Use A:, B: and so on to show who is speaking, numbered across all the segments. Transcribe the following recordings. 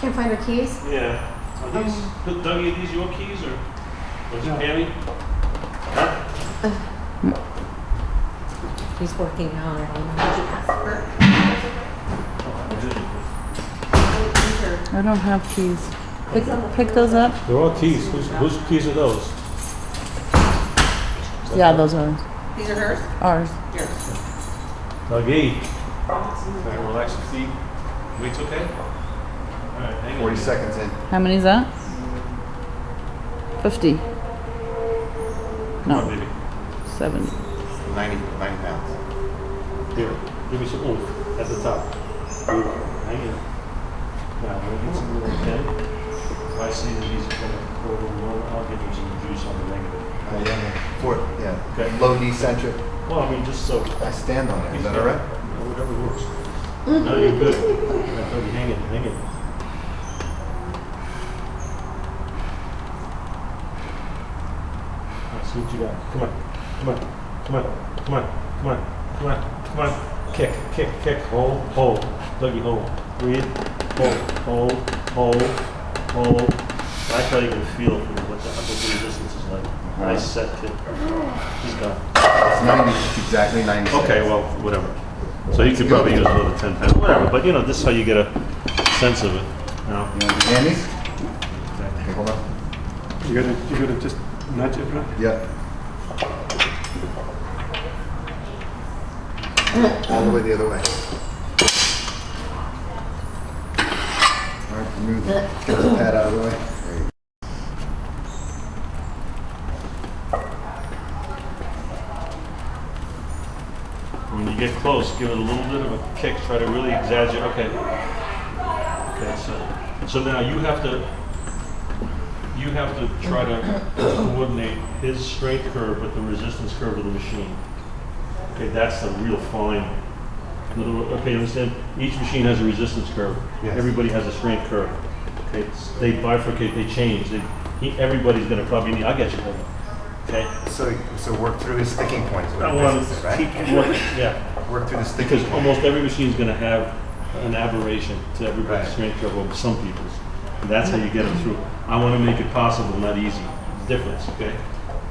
A: Can't find her keys?
B: Yeah. Are these, Dougie, are these your keys or was it Pammy? Huh?
A: She's working on it. Did you ask her?
C: I don't have keys. Pick those up.
B: They're all keys. Whose keys are those?
C: Yeah, those are
A: These are hers?
C: ours.
A: Yours.
B: Dougie. Try to relax your feet. Weight's okay? Alright, hang on.
D: 40 seconds in.
C: How many is that? 50.
B: Come on,
C: No,
B: baby.
C: 70.
D: 90 pounds.
B: Here, give me some oomph at the top. Hang in. Now, when we get some little 10, if I see that he's going to go a little lower, I'll give him some juice on the negative.
D: Yeah.
B: Okay.
D: Low decentric.
B: Well, I mean, just so.
D: I stand on it. Is that all right?
B: Whatever works. No, you're good. Hang in, hang in. Let's see what you got. Come on, come on, come on, come on, come on, come on, come on. Kick, kick, kick. Hold, hold. Dougie, hold. Breathe. Hold, hold, hold. I tell you can feel what the resistance is like. Nice set tip. He's gone.
D: It's 90. Exactly 90 seconds.
B: Okay, well, whatever. So you could probably use another 10 pounds, whatever. But you know, this is how you get a sense of it. You know?
D: You want the handies? Okay, hold on.
E: You gotta just nudge it, right?
D: Yep. All the way the other way. All right, move. Get the pad out of the way. There you go.
B: When you get close, give it a little bit of a kick. Try to really exaggerate. Okay. Okay. So now you have to try to coordinate his strength curve with the resistance curve of the machine. Okay, that's the real fine. Okay, understand? Each machine has a resistance curve.
D: Yes.
B: Everybody has a strength curve. Okay, they bifurcate, they change. Everybody's going to probably need. I'll get you. Okay.
D: So work through his sticking points.
B: I want to
D: right?
B: keep working. Yeah.
D: Work through the sticking
B: Because
D: points.
B: almost every machine is going to have an aberration to everybody's
D: Right.
B: strength curve over some people's. And that's how you get them through. I want to make it possible, not easy. Difference, okay?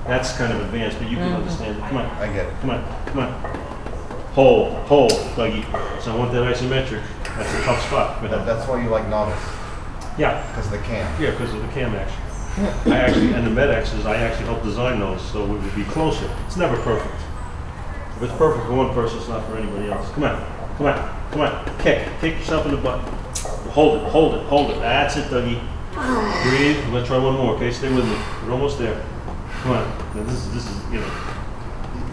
B: That's kind of advanced, but you can understand it. Come on.
D: I get it.
B: Come on. Come on. Hold, Dougie. So I want that isometric. That's a tough spot.
D: That's why you like novice,
B: Yeah.
D: because of the cam.
B: Yeah, because of the cam action. And the med X's, I actually helped design those so it would be closer. It's never perfect. If it's perfect for one person, it's not for anybody else. Come on, come on, come on. Kick yourself in the butt. Hold it. That's it, Dougie. Breathe. I'm gonna try one more. Okay, stay with me. We're almost there. Come on. Now this is you know.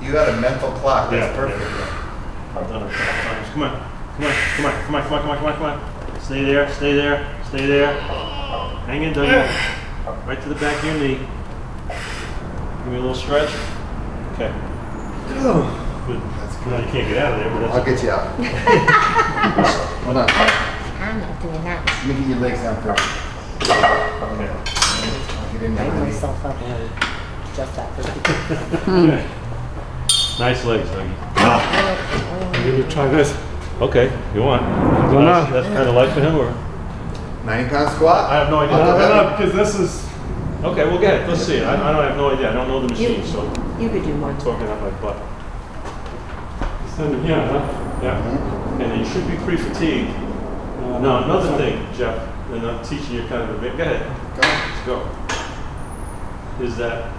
D: You got a mental clock. That's
B: Yeah,
D: perfect.
B: yeah. I've done it a couple times. Come on. Stay there. Hang in, Dougie. Right to the back of your knee. Give me a little stretch. Okay. Good.
D: That's
B: Now you can't get out of there, but that's
D: I'll get you out. Hold on.
A: I'm not doing that.
D: Let me get your legs down first.
B: okay.
D: I'll get in
A: I
D: there.
A: myself up and just that for people.
B: Nice legs, Dougie.
E: You gonna try this?
B: Okay, you want?
E: don't know.
B: That's kind of light for him, or?
D: 90-pound squat.
B: I have no idea.
E: No, because this is.
B: Okay, we'll get it. Let's see it. I have no idea. I don't know the machine, so
A: You could do more.
B: I'm talking out my butt.
E: Stand it here, huh?
B: Yeah. And you should be pretty fatigued. No, another thing, Jeff, and I'm teaching you kind of a bit. Go ahead. Let's go. Is that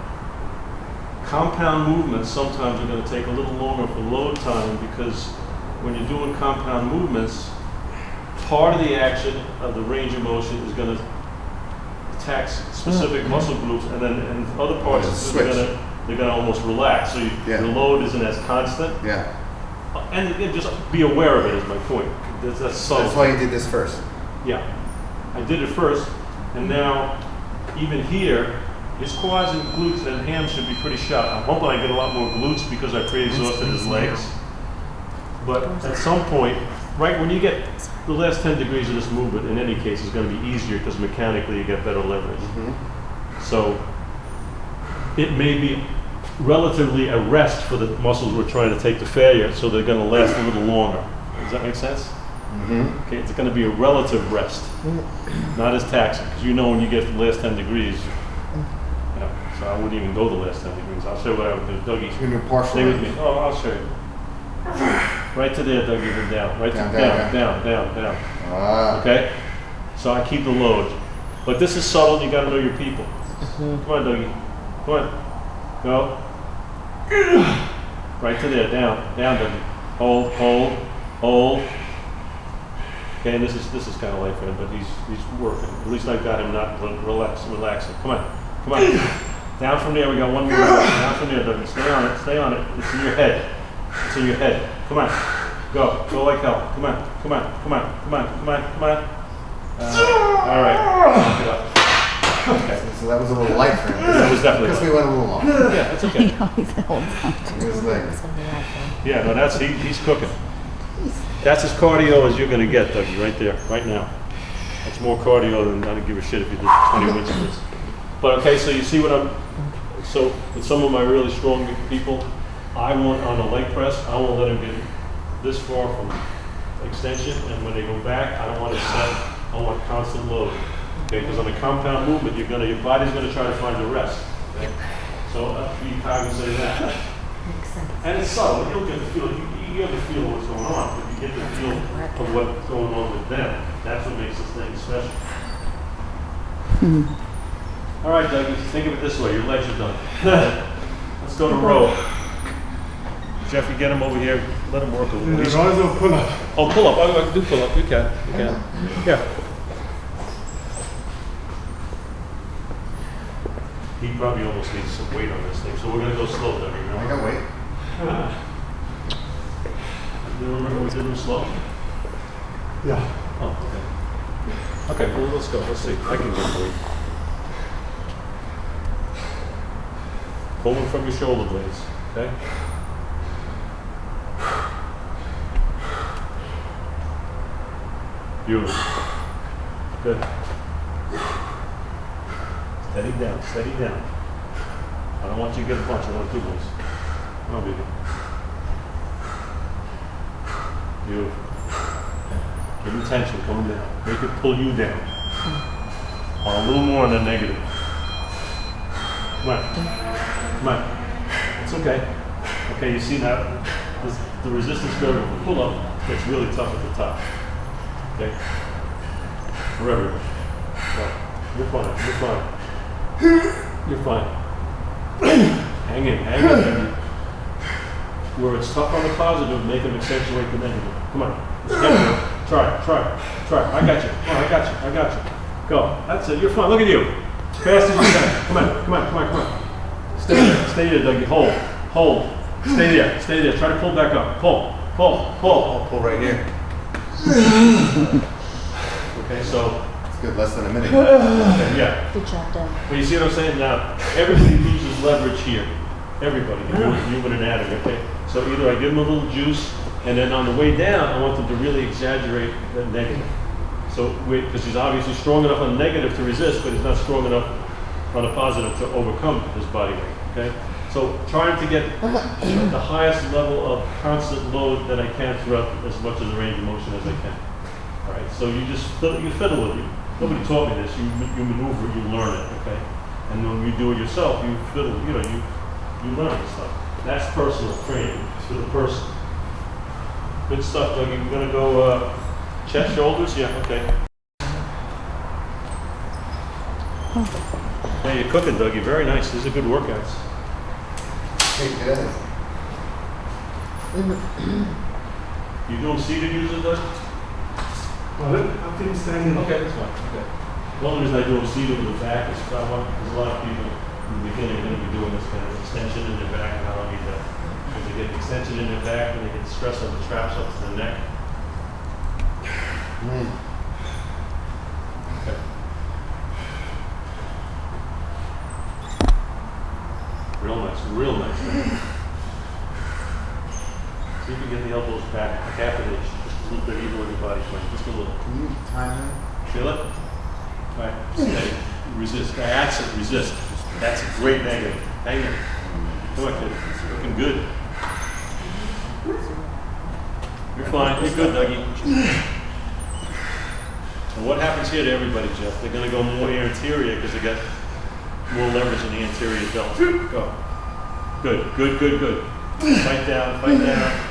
B: compound movements sometimes are going to take a little longer for load time because when you're doing compound movements, part of the action of the range of motion is going to tax specific muscle groups, and then in other parts
D: Switch.
B: they're going to almost relax. So
D: Yeah.
B: the load isn't as constant.
D: Yeah.
B: And just be aware of it is my point. That's subtle.
D: That's why you did this first.
B: Yeah. I did it first, and now even here, his quads and glutes and hams should be pretty sharp. I'm hoping I get a lot more glutes because I pre-exhausted his legs. But at some point, right when you get the last 10 degrees of this movement, in any case, is going to be easier because mechanically you get better leverage. So it may be relatively a rest for the muscles we're trying to take to failure, so they're going to last a little longer. Does that make sense?
D: Mm-hmm.
B: Okay, it's gonna be a relative rest, not as taxing, because you know when you get to the last 10 degrees, you know, so I wouldn't even go the last 10 degrees. I'll show you what I would do. Dougie,
D: You're gonna do partial.
B: stay with me. Oh, I'll show you. Right to there, Dougie, then down. Right to down.
D: Ah.
B: Okay? So I keep the load. But this is subtle, you gotta know your people. Come on, Dougie. Come on. Go. Right to there, down, Dougie. Hold. Okay, and this is kind of light for him, but he's working. At least I've got him not relaxing. Come on. Down from there, we got one more. Down from there, Dougie. Stay on it. It's in your head. Come on. Go like hell. Come on. All right. Pick it up. Okay.
D: So that was a little light for him.
B: That was definitely
D: Because we
B: light.
D: went a little long.
B: Yeah, that's okay.
C: He always holds on to
D: It was like,
A: It's gonna be like that.
B: Yeah, no, he's cooking. That's as cardio as you're gonna get, Dougie, right there, right now. That's more cardio than I don't give a shit if you did 20 wind sprints. But okay, so you see what so with some of my really strong people, I want on a leg press, I won't let them get this far from extension, and when they go back, I don't want to set, I want constant load. Okay, because on a compound movement, your body's gonna try to find the rest. Okay? So be cognizant of that.
A: Makes sense.
B: And it's subtle. You'll get the feel. You get the feel of what's going on, but you get the feel of what's going on with them. That's what makes this thing special. All right, Doug. Think of it this way: your legs are done. Let's go to row. Jeff, you get him over here. Let him work a little.
E: Rise or pull up.
B: Oh, pull up. I can do pull up. You can. Yeah. He probably almost needs some weight on this thing, so we're gonna go slow, Doug. You
D: I
B: know?
D: can wait.
B: You remember we did them slow?
E: Yeah.
B: Oh, okay. Okay, well, let's go. Let's see. I can get weight. Pull them from your shoulder blades, okay? Beautiful. Good. Steady down. I don't want you to get a bunch. I want two ones. Come on, baby. Beautiful. Give him tension, coming down. Make it pull you down. A little more on the negative. Come on. It's okay. Okay, you see now, the resistance curve of the pull-up gets really tough at the top. Okay? For everyone. So, you're fine. Hang in. Where it's tough on the positive, make them accentuate the negative. Come on. Try. I got you. Go. That's it. You're fine. Look at you. Fast as you can. Come on. Stay there, Dougie. Hold. Stay there. Try to pull back up. Pull.
D: I'll pull right here.
B: Okay, so,
D: It's good, less than a minute.
B: okay, yeah.
A: Good job, Doug.
B: Well, you see what I'm saying? Now, everybody loses leverage here. Everybody, human anatomy, okay? So either I give them a little juice, and then on the way down, I want them to really exaggerate the negative. So, because he's obviously strong enough on the negative to resist, but he's not strong enough on the positive to overcome his body weight, okay? So trying to get the highest level of constant load that I can throughout as much of the range of motion as I can. All right, so you just fiddle with it. Nobody taught me this. You maneuver, you learn it, okay? And when you do it yourself, you fiddle, you learn this stuff. That's personal training. It's for the person. Good stuff, Dougie. We're gonna go chest, shoulders. Yeah, okay. Hey, you're cooking, Dougie. Very nice. These are good workouts.
D: Hey, good.
B: You doing seated usually, Doug?
E: Well, I think standing.
B: Okay, that's fine. Okay. The only reason I do them seated with the back is because a lot of people in the beginning are going to be doing this kind of extension in their back, and I don't need that. Because they get extension in their back, and they get stress on the traps up to the neck. Okay. Real nice. See if you get the elbows back a half an inch, just a little bit even with your body frame, just a little.
D: Can you time that?
B: Feel it? All right, steady. Resist. That's it, resist. That's a great negative. Hang in. Come on, kid. It's looking good. You're fine. You're good, Dougie. And what happens here to everybody, Jeff? They're gonna go more anterior because they got more leverage in the anterior delt. Go. Good, good, good, good. Fight down, fight down.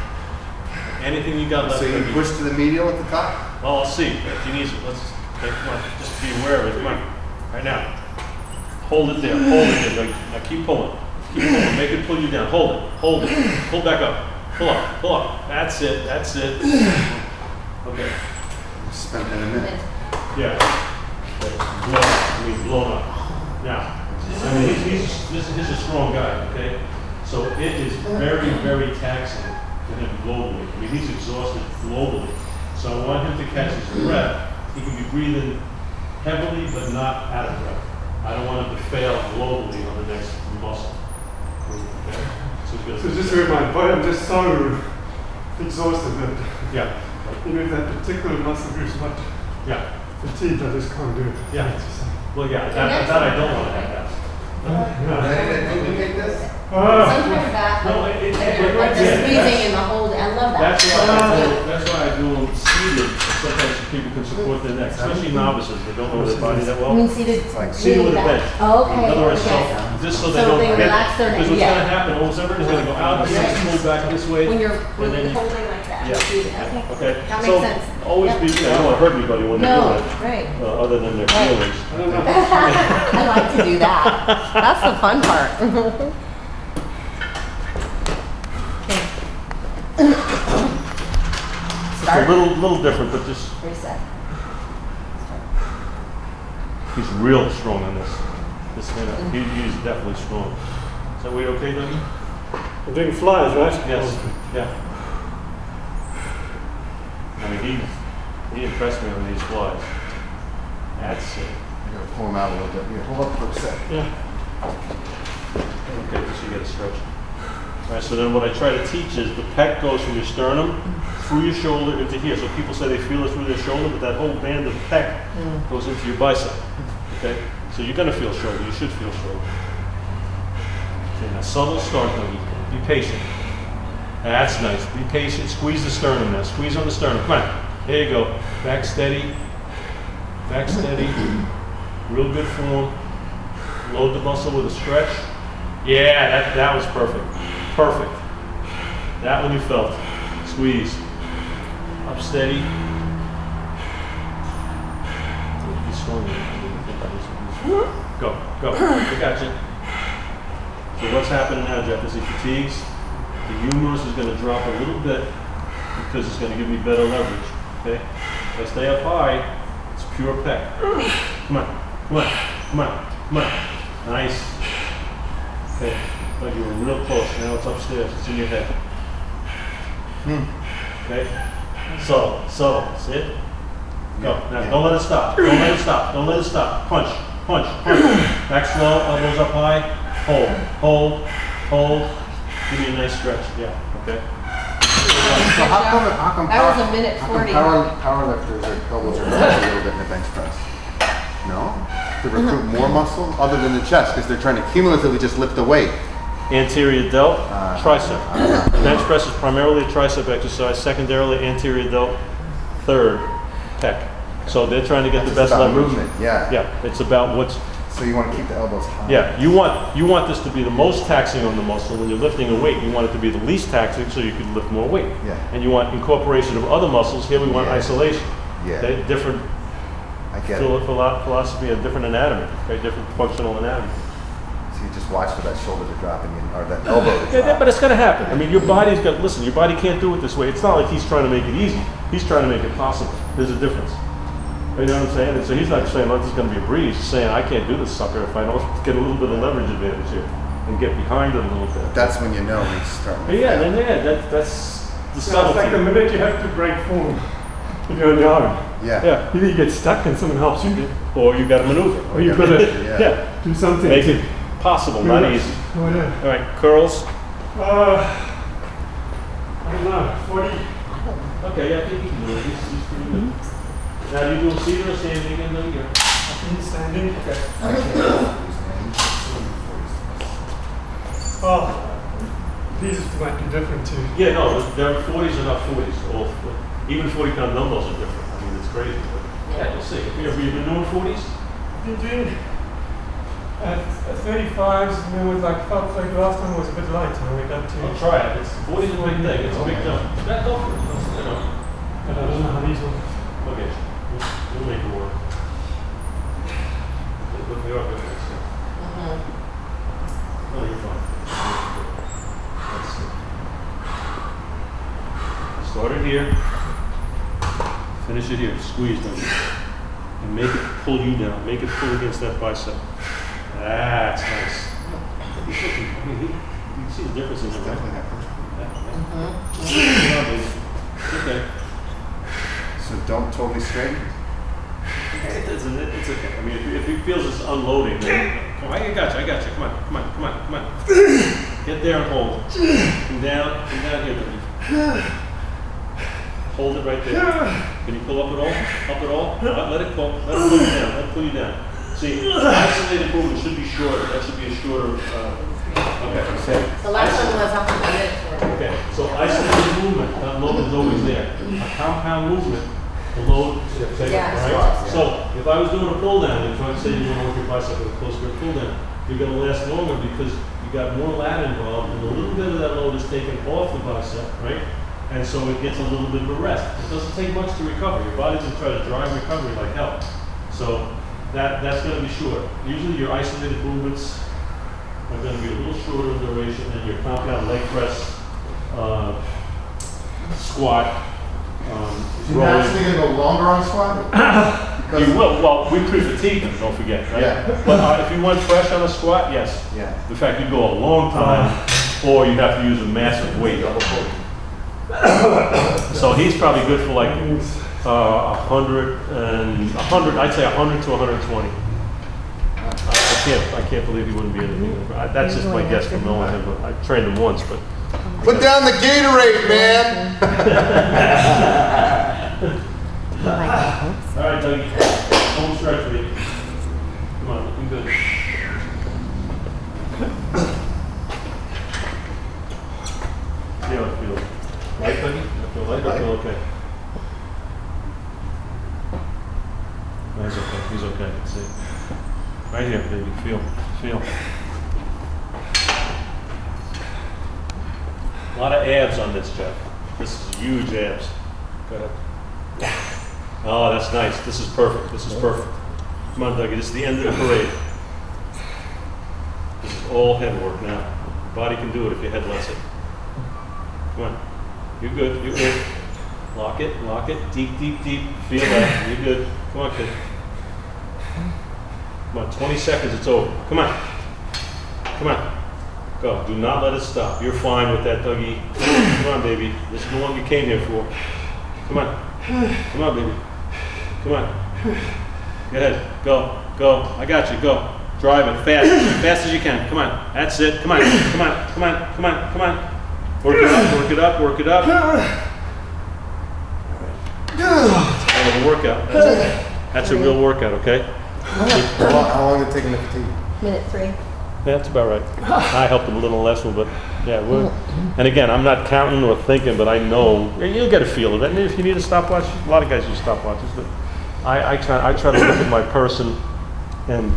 B: Anything you got left.
D: So you
B: of
D: push to the medial at the top?
B: Well, I'll see. If he needs it, let's, okay, come on, just be aware of it, come on, right now. Hold it there, like, now keep pulling, make it pull you down, hold it, pull back up, pull up, that's it, okay,
D: Spent in a minute.
B: yeah. Blown up. Now, I mean, he's a strong guy, okay? So it is very, very taxing to him globally. I mean, he's exhausted globally. So I want him to catch his breath. He can be breathing heavily, but not out of breath. I don't want him to fail globally on the next muscle. Okay?
E: So just to remind, but I'm just so exhausted that
B: Yeah,
E: even if that particular muscle group is not
B: yeah,
E: fatigued, I just can't do it.
B: yeah. Well, yeah, that I don't want to have that.
D: Did you take this?
A: Sometimes that,
B: No,
A: like
B: it-
A: like the
B: yeah,
A: squeezing and the hold, I love that.
B: That's why I do them seated. Sometimes people can support their neck, especially novices that don't know their body that
A: I
B: well.
A: mean, seated.
D: like
B: Seated with a
A: really
B: bench.
A: back. Oh, okay.
B: In other words,
A: Okay.
B: just so they
A: So
B: don't
A: they
B: get,
A: relax their neck,
B: because what's
A: yeah.
B: gonna happen, all of a sudden everybody's gonna go out, this is pulled back this way.
A: When you're
B: and then you-
A: holding like that.
B: Yeah.
A: seated. Okay.
B: Okay,
A: That
B: so
A: makes sense.
B: always
A: Yep.
B: be, you don't wanna hurt anybody when they're
A: No,
B: doing it,
A: right.
B: other than their
A: Right.
B: feelings.
E: I don't know.
A: I like to do that. That's the fun part.
B: It's a
A: Start.
B: little different, but just,
A: Reset.
B: he's real strong on this. This man, he's definitely strong. Is that way okay, Dougie?
E: We're doing flies, right?
B: Yes, yeah. I mean, he impressed me on these flies. That's it.
D: I'm gonna pull him out a little bit. Here, hold up for a sec.
E: Yeah.
B: Okay, so you get a stretch. All right, so then what I try to teach is the pec goes from your sternum through your shoulder into here. So people say they feel it through their shoulder, but that whole band of pec goes into your bicep. Okay, so you're gonna feel shoulder. You should feel shoulder. Okay, now subtle start, Dougie. Be patient. That's nice. Be patient. Squeeze the sternum now. Squeeze on the sternum. Come on. There you go. Back steady. Back steady. Real good form. Load the muscle with a stretch. Yeah, that was perfect. Perfect. That one you felt. Squeeze. Up steady. Be strong. Go. I got you. So what's happening now, Jeff, is he fatigues. The humerus is going to drop a little bit because it's going to give me better leverage. Okay? If I stay up high, it's pure pec. Come on. Nice. Okay. Like you were real close. Now it's upstairs. It's in your head. Okay? Subtle. See it? Go. Now
D: Yeah.
B: don't let it stop. Don't let it stop. Punch. Back slow. Elbows up high. Hold. Give me a nice stretch. Yeah. Okay.
D: So how come
A: That was a minute 40.
D: power lifters are elbows are a little bit in the bench press? No? To recruit more muscle other than the chest because they're trying to cumulatively just lift the weight.
B: Anterior delt, tricep. Bench press is primarily a tricep exercise. Secondarily, anterior delt. Third, pec. So they're trying to get the best
D: about
B: leverage.
D: movement, yeah.
B: Yeah. It's about what's.
D: So you want to keep the elbows high.
B: Yeah. You want this to be the most taxing on the muscle. When you're lifting a weight, you want it to be the least taxing so you can lift more weight.
D: Yeah.
B: And you want incorporation of other muscles. Here we want
D: Yeah.
B: isolation.
D: Yeah.
B: Okay? Different
D: I get it.
B: philosophy and different anatomy. Okay? Different functional anatomy.
D: So you just watch for that shoulder to drop or that elbow to
B: Yeah,
D: drop.
B: but it's going to happen. I mean, your body's got, listen, your body can't do it this way. It's not like he's trying to make it easy. He's trying to make it possible. There's a difference. You know what I'm saying? And so he's not saying, oh, this is going to be a breeze. He's saying, I can't do this sucker if I don't get a little bit of leverage advantage here and get behind it a little bit.
D: That's when you know he's starting to
B: Yeah,
D: fail.
B: that's the
E: It's
B: subtlety.
E: like the minute you have to break form, you're on your own.
D: Yeah.
B: Yeah.
E: Either you get stuck and someone helps you,
B: Or you got to maneuver.
E: or you've got to
D: Yeah.
E: do something.
B: Make it possible, not easy.
E: Oh, yeah.
B: All right, curls.
E: I don't know, 40.
B: Okay, yeah, I think you can do it. He's pretty good. Now, do you do seated or standing again? There you go.
E: Standing.
B: Okay.
E: Oh, these might be different too.
B: Yeah, no, their 40s are not 40s. Even 40-pound dumbbells are different. I mean, it's crazy. But Yeah, you'll see. Have you been doing 40s?
E: I've been doing 35s, and then with like felt like last time was a bit light, and we got to.
B: I'll try it. 40 is a big thing. It's a big jump. That go for it. You know.
E: But I don't know how these will.
B: Okay. We'll make it work. Look, we are good at this. No, you're fine. Let's see. Start it here. Finish it here. Squeeze them. And make it pull you down. Make it pull against that bicep. That's nice. He's looking, I mean, you can see the difference in the
D: Definitely happens.
B: Okay.
D: So don't totally straighten.
B: It's okay. I mean, if he feels it's unloading, then come on, I got you. Come on. Get there and hold. Come down here, baby. Hold it right there. Can you pull up at all? Let it pull. Let it pull you down. See, isolated movement should be shorter. That should be a shorter. Okay.
A: The last one was up in the minute.
B: Okay. So isolated movement, that load is always there. A compound movement, the load.
A: Yeah.
B: Right. So if I was doing a pull down, and trying to say you want to work your bicep with a close grip pull down, you're going to last longer because you got more lat involved, and a little bit of that load is taken off the bicep, right? And so it gets a little bit of a rest. It doesn't take much to recover. Your body's going to try to drive recovery like hell. So that's going to be short. Usually your isolated movements are going to be a little shorter in duration than your compound leg press, squat,
D: You're actually going to go longer on squat?
B: You will. Well, we pre-fatigue them, don't forget, right?
D: Yeah.
B: But if you went fresh on a squat, yes.
D: Yeah.
B: In fact, you go a long time, or you have to use a massive weight. So he's probably good for like 100, I'd say 100 to 120. I can't believe he wouldn't be anything. That's just my guess from knowing him. But I trained him once, but.
D: Put down the Gatorade, man!
B: All right, Dougie. Home stretch for you. Come on, looking good. See how it feels. Right, Dougie? I feel light. I feel okay. No, he's okay. He's okay. See. Right here, baby. Feel. A lot of abs on this, Jeff. This is huge abs. Go ahead. Oh, that's nice. This is perfect. Come on, Dougie. This is the end of the parade. This is all head work now. Your body can do it if your head lets it. Come on. You're good. Lock it. Deep. Feel that. You're good. Come on, kid. Come on, 20 seconds, it's over. Come on. Go. Do not let it stop. You're fine with that, Dougie. Come on, baby. This is the one you came here for. Come on, baby. Come on. Go ahead. Go. I got you. Go. Drive it fast. As fast as you can. Come on. That's it. Come on. Work it up. That's a workout. That's a real workout, okay?
D: How long did it take him to fatigue?
A: Minute 3.
B: That's about right. I helped him a little less one, but yeah. And again, I'm not counting or thinking, but I know you'll get a feel of it. And if you need a stopwatch, a lot of guys use stopwatches, but I try to look at my person and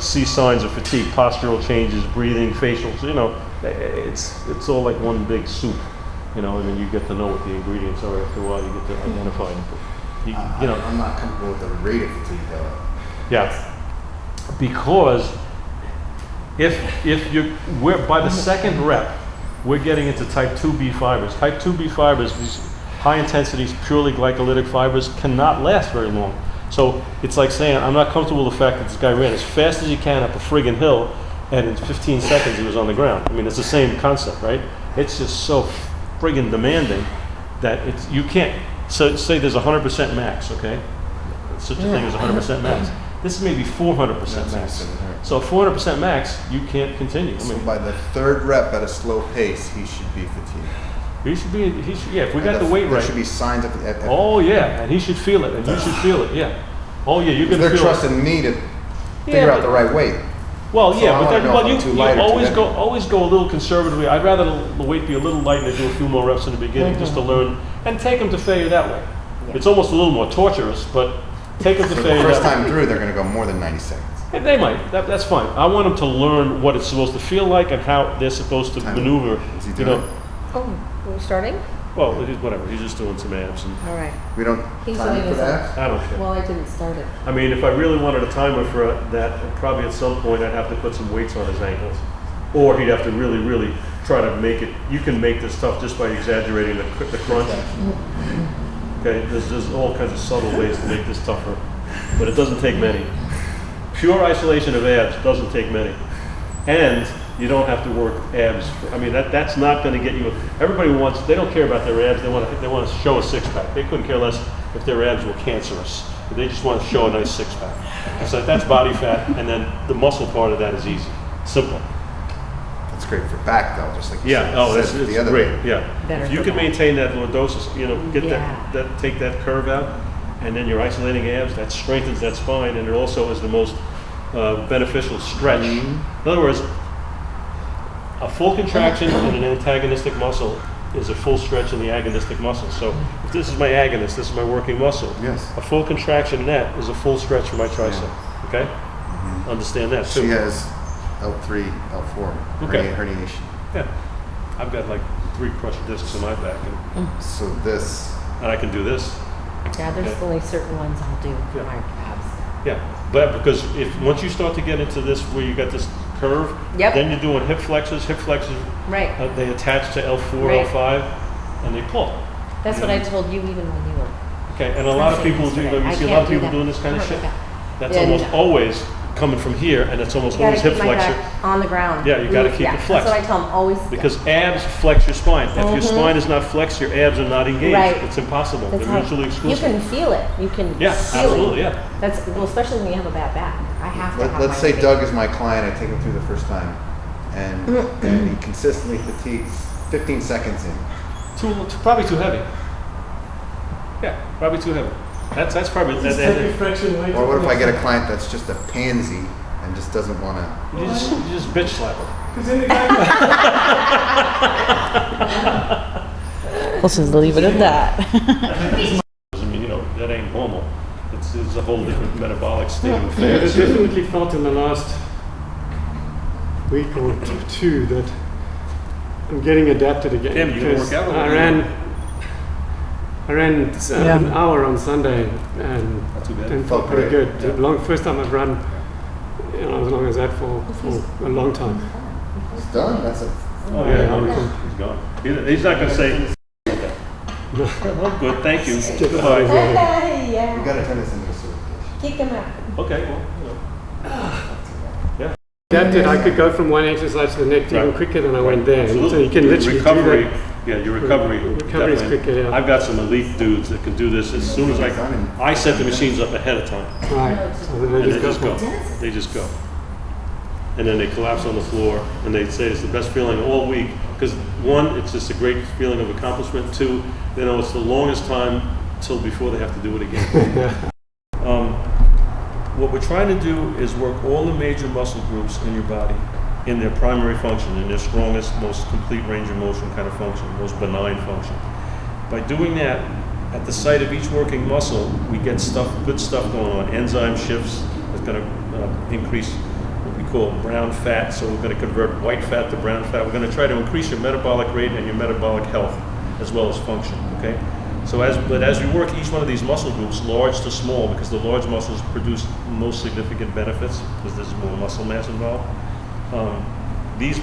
B: see signs of fatigue, postural changes, breathing, facials. You know, it's all like one big soup. You know, and then you get to know what the ingredients are after a while. You get to identify them. You know,
D: I'm not comfortable with the rate of fatigue though.
B: Yeah, because if we're by the second rep, we're getting into type 2B fibers. Type 2B fibers, these high intensity, purely glycolytic fibers, cannot last very long. So it's like saying, I'm not comfortable with the fact that this guy ran as fast as he can up a friggin' hill, and in 15 seconds he was on the ground. I mean, it's the same concept, right? It's just so friggin' demanding that you can't. So say there's 100% max, okay? Such a thing as 100% max. This is maybe 400% max. So 400% max, you can't continue.
D: So by the third rep at a slow pace, he should be fatigued.
B: He should, yeah, if we got the weight right.
D: There should be signs at
B: Oh yeah, and he should feel it, and you should feel it, yeah. Oh yeah, you're gonna feel it.
D: They're trusting me to figure out the right weight.
B: Well,
D: So
B: yeah,
D: I
B: but
D: wanna know if I'm too light or too heavy.
B: always go a little conservatively. I'd rather the weight be a little light and do a few more reps in the beginning just to learn, and take them to failure that way. It's almost a little more torturous, but take them to
D: So the
B: failure.
D: first time through, they're going to go more than 90 seconds.
B: And they might. That's fine. I want them to learn what it's supposed to feel like and how they're supposed to maneuver.
D: Is he
B: You
D: doing
B: know,
D: it?
A: Oh, we're starting?
B: well, whatever. He's just doing some abs, and
A: All right.
D: We don't
A: He's
D: time
A: doing
D: for
A: his
D: that?
B: I don't care.
A: Well, I didn't start it.
B: I mean, if I really wanted a timer for that, probably at some point I'd have to put some weights on his ankles, or he'd have to really, really try to make it. You can make this tough just by exaggerating the crunch. Okay, there's all kinds of subtle ways to make this tougher, but it doesn't take many. Pure isolation of abs doesn't take many, and you don't have to work abs. I mean, that's not going to get you. Everybody wants. They don't care about their abs. They want to show a six pack. They couldn't care less if their abs were cancerous. They just want to show a nice six pack. So that's body fat, and then the muscle part of that is easy, simple.
D: That's great for back, though, just like you
B: Yeah.
D: said.
B: Oh,
D: Said
B: that's
D: the
B: it's
D: other
B: great.
D: way.
B: Yeah.
A: Better
B: If you
A: for
B: can
A: that.
B: maintain that lordosis, get
A: Yeah.
B: take that curve out, and then you're isolating abs. That strengthens that spine, and it also is the most beneficial stretch. In other words, a full contraction in an antagonistic muscle is a full stretch in the agonistic muscle. So if this is my agonist, this is my working muscle.
D: Yes.
B: A full contraction in that is a full stretch for my tricep. Okay? Understand that too.
D: She has L3, L4
B: Okay.
D: herniation.
B: Yeah. I've got like 3 crushed discs in my back,
D: So this,
B: and I can do this.
A: Yeah, there's
B: Okay.
A: only certain ones I'll do for
B: Yeah.
A: my abs.
B: Yeah, but because once you start to get into this where you got this curve,
A: Yep.
B: then you're doing hip flexors. Hip flexors,
A: Right.
B: they attach to L4,
A: Right.
B: L5, and they pull.
A: That's what I told you even when you were.
B: Okay, and a lot of people do.
A: yesterday.
B: You
A: I
B: see a
A: can't
B: lot of
A: do
B: people
A: that.
B: doing this kind of
A: I
B: shit.
A: don't do
B: That's
A: Yeah,
B: almost
A: no.
B: always coming from here, and it's almost
A: You gotta
B: always hip
A: keep my
B: flexor.
A: back on the ground.
B: Yeah, you gotta keep it flexed.
A: That's what I tell them always.
B: Because abs flex your spine. If your spine is not flexed, your abs are not engaged.
A: Right.
B: It's impossible.
A: That's
B: They're
A: how
B: mutually
A: you
B: exclusive.
A: can feel it. You can
B: Yeah,
A: feel
B: absolutely,
A: it.
B: yeah.
A: That's well, especially when you have a bad back. I have to have
D: let's
A: my
D: say
A: weight.
D: Doug is my client, I take him through the first time, and he consistently fatigues 15 seconds in.
B: Probably too heavy. Yeah, probably too heavy. That's probably
E: Just take a fraction later.
D: Or what if I get a client that's just a pansy and just doesn't want to?
B: you just bitch slap her.
E: Because then the guy
C: Let's just leave it at that.
B: I mean, that ain't normal. It's a whole different metabolic state of
E: I
B: affairs.
E: definitely felt in the last week or two that I'm getting adapted again.
B: Tim, you gonna
E: because
B: work out or
E: I
B: what?
E: ran
C: Yeah.
E: an hour on Sunday and
B: too bad.
E: felt pretty
D: great.
E: good. First time I've run as long as that for a long time.
D: It's done. That's it.
B: Oh, yeah, he's gone. He's not going to say, oh, good, thank you. Goodbye.
A: Hey,
D: We
A: yeah.
D: got to turn this into a certification.
A: Kick him out.
B: Okay, well,
E: Adapted, I could go from one exercise to the next even
B: Right.
E: quicker than I went there. So
B: absolutely.
E: you can literally
B: recovery,
E: do that.
B: yeah, your recovery.
E: Recovery is
B: definitely.
E: quicker, yeah.
B: I've got some elite dudes that can do this as soon as I set the machines up ahead of time.
E: Right. So then
B: And
E: they
B: they
E: just
B: just
E: go
B: go.
E: for it.
B: They just go. And then they collapse on the floor, and they say it's the best feeling all week. Because one, it's just a great feeling of accomplishment. Two, it's the longest time till before they have to do it again. What we're trying to do is work all the major muscle groups in your body in their primary function, in their strongest, most complete range of motion kind of function, most benign function. By doing that, at the site of each working muscle, we get good stuff going on. Enzyme shifts is going to increase what we call brown fat, so we're going to convert white fat to brown fat. We're going to try to increase your metabolic rate and your metabolic health as well as function, okay? So as we work each one of these muscle groups, large to small, because the large muscles produce most significant benefits because there's more muscle mass involved. These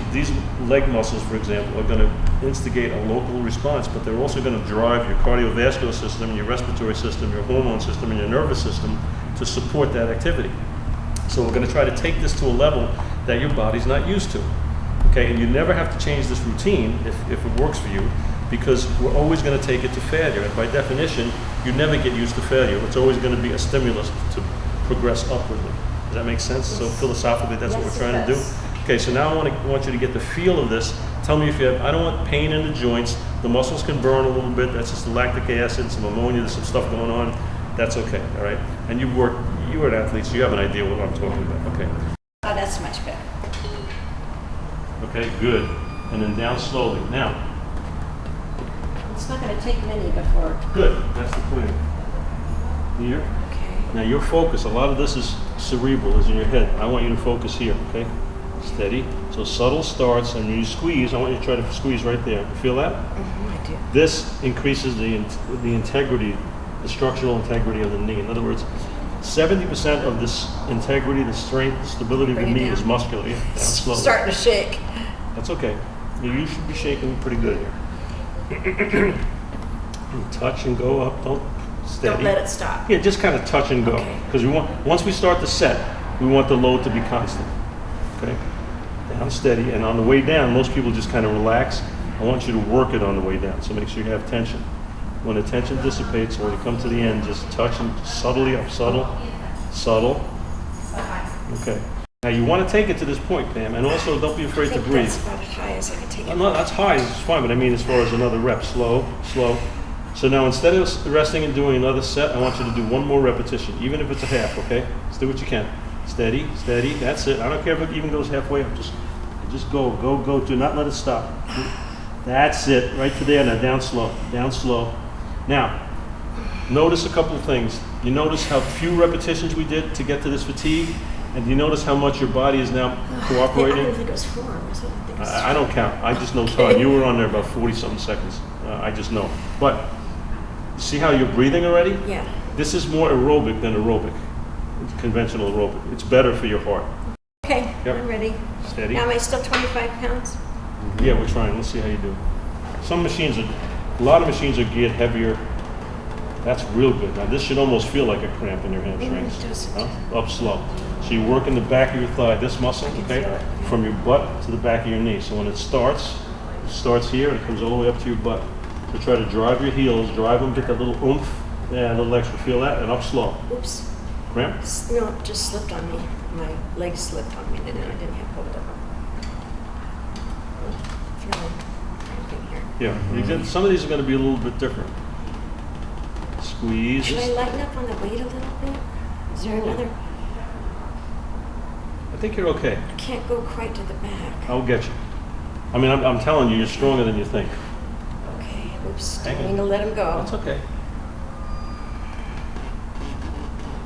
B: leg muscles, for example, are going to instigate a local response, but they're also going to drive your cardiovascular system, your respiratory system, your hormone system, and your nervous system to support that activity. So we're going to try to take this to a level that your body's not used to. Okay, and you never have to change this routine if it works for you, because we're always going to take it to failure. And by definition, you never get used to failure. It's always going to be a stimulus to progress upwardly. Does that make sense? So philosophically, that's what we're trying to do. Okay, so now I want you to get the feel of this. Tell me if you have, I don't want pain in the joints. The muscles can burn a little bit. That's just the lactic acid, some ammonia, there's some stuff going on. That's okay, all right? And you are an athlete, so you have an idea what I'm talking about. Okay.
F: Oh, that's much better.
B: Okay, good. And then down slowly. Now,
A: It's not going to take many before.
B: good. That's the plan. Here.
A: Okay.
B: Now your focus, a lot of this is cerebral, is in your head. I want you to focus here, okay? Steady. So subtle starts, and when you squeeze, I want you to try to squeeze right there. You feel that?
A: I do.
B: This increases the integrity, the structural integrity of the knee. In other words, 70% of this integrity, the strength, the stability of the
A: Bring it
B: knee
A: down.
B: is muscular. Yeah, down slowly.
A: Starting to shake.
B: That's okay. You should be shaking pretty good here. Touch and go up. Don't steady.
A: Don't let it stop.
B: Yeah, just kind of touch and go.
A: Okay.
B: Because once we start the set, we want the load to be constant. Okay? Down steady. And on the way down, most people just kind of relax. I want you to work it on the way down. So make sure you have tension. When the tension dissipates, when you come to the end, just touch and subtly up. Subtle. Subtle. Okay. Now you want to take it to this point, Pam, and also don't be afraid to breathe.
A: That's about as high as I can take it.
B: No, that's high, it's fine, but I mean as far as another rep, slow, slow. So now instead of resting and doing another set, I want you to do one more repetition, even if it's a half, okay? Let's do what you can. Steady, steady, that's it. I don't care if it even goes halfway up, just go, go, go, do not let it stop. That's it, right to there, now down slow, down slow. Now, notice a couple of things. You notice how few repetitions we did to get to this fatigue? And do you notice how much your body is now cooperating?
A: I don't think it was 4 hours. I think it was
B: I don't count. I just know time. You were on there about 40-something seconds. I just know. But see how you're breathing already?
A: Yeah.
B: This is more aerobic than aerobic. It's conventional aerobic. It's better for your heart.
A: Okay,
B: Yep.
A: I'm ready.
B: Steady.
A: Now, am I still 25 pounds?
B: Yeah, we're trying. Let's see how you do. Some machines a lot of machines are geared heavier. That's real good. Now this should almost feel like a cramp in your hamstrings.
A: It doesn't.
B: Huh? Up slow. So you work in the back of your thigh, this muscle,
A: I can
B: okay,
A: feel it.
B: from your butt to the back of your knee. So when it starts here, it comes all the way up to your butt. So try to drive your heels, drive them, get that little oomph, yeah, a little extra. Feel that, and up slow.
A: Oops.
B: Cramp?
A: No, it just slipped on me. My legs slipped on me, and I didn't have hold of them. Feeling cramping here.
B: Yeah. You get, some of these are going to be a little bit different. Squeeze.
A: Should I lighten up on the weight a little bit? Is there another?
B: I think you're okay.
A: I can't go quite to the back.
B: I'll get you. I mean, I'm telling you, you're stronger than you think.
A: Okay, oops.
B: Hang
A: Didn't
B: on.
A: mean to let him go.
B: That's okay.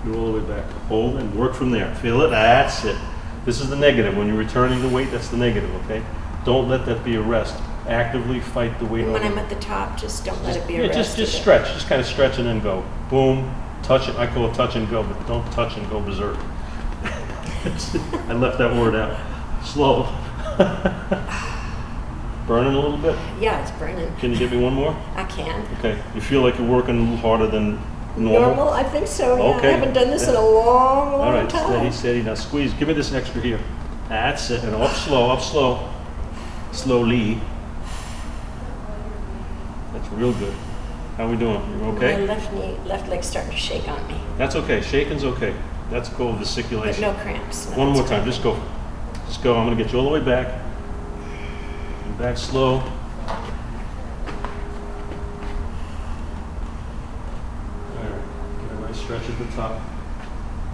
B: You're all the way back. Hold and work from there. Feel it? That's it. This is the negative. When you're returning the weight, that's the negative, okay? Don't let that be a rest. Actively fight the weight
A: And when
B: over.
A: I'm at the top, just don't let it be a
B: Yeah,
A: rest.
B: just
A: either.
B: stretch. Just kind of stretch and then go. Boom. Touch it. I call it touch and go, but don't touch and go berserk. I left that word out. Slow. Burning a little bit?
A: Yeah, it's burning.
B: Can you give me one more?
A: I can.
B: Okay. You feel like you're working a little harder than normal?
A: I think so. Yeah.
B: Okay.
A: I haven't done this in a long, long
B: All right,
A: time.
B: steady, steady. Now squeeze. Give me this extra here. That's it. And up slow, up slow. Slowly. That's real good. How we doing? You okay?
A: My left leg's starting to shake on me.
B: That's okay. Shaking's okay. That's called
A: But
B: vesiculation.
A: no cramps. No,
B: One more
A: it's
B: time.
A: good.
B: Just go. Just go. I'm going to get you all the way back. And back slow. All right. Get a nice stretch at the top.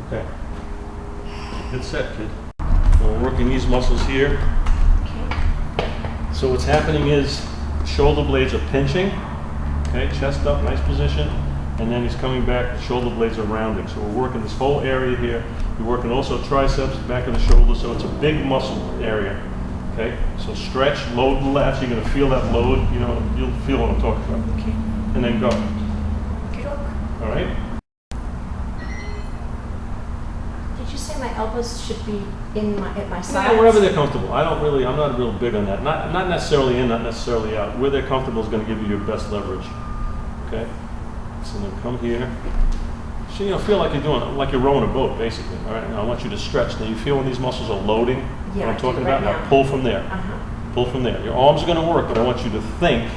B: Okay. Good set, kid. So we're working these muscles here.
A: Okay.
B: So what's happening is shoulder blades are pinching. Okay, chest up, nice position. And then he's coming back, the shoulder blades are rounding. So we're working this whole area here. We're working also triceps, back of the shoulder, so it's a big muscle area. Okay, so stretch, load the lats. You're gonna feel that load, you know, you'll feel what I'm talking about.
A: Okay.
B: And then go.
A: Good look.
B: All right?
A: Did you say my elbows should be at my sides?
B: Yeah, wherever they're comfortable. I'm not real big on that. Not necessarily in, not necessarily out. Where they're comfortable is gonna give you your best leverage. Okay? So then come here. So you know, feel like you're rowing a boat, basically. All right. Now I want you to stretch. Now you feel when these muscles are loading.
A: Yeah,
B: what
A: I
B: I'm
A: do
B: talking
A: right
B: about.
A: now.
B: Pull from there.
A: Uh-huh.
B: Pull from there. Your arms are going to work, but I want you to think.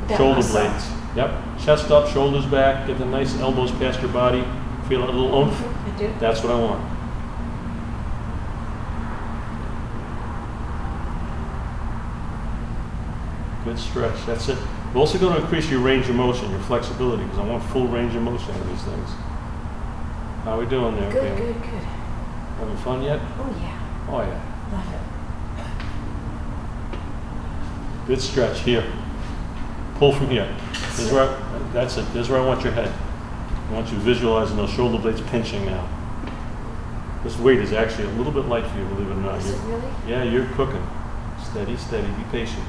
A: That
B: Shoulder
A: muscle.
B: blades. Yep. Chest up, shoulders back. Get the nice elbows past your body. Feel a little oomph.
A: I do.
B: That's what I want. Good stretch. That's it. We're also going to increase your range of motion, your flexibility, because I want full range of motion of these things. How we doing there,
A: Good,
B: Pam?
A: good, good.
B: Having fun yet?
A: Oh, yeah.
B: Oh, yeah.
A: Love it.
B: Good stretch here. Pull from here. That's it. This is where I want your head. I want you visualizing those shoulder blades pinching now. This weight is actually a little bit light for you, believe it or not.
A: Is it really?
B: Yeah, you're cooking. Steady, steady, be patient.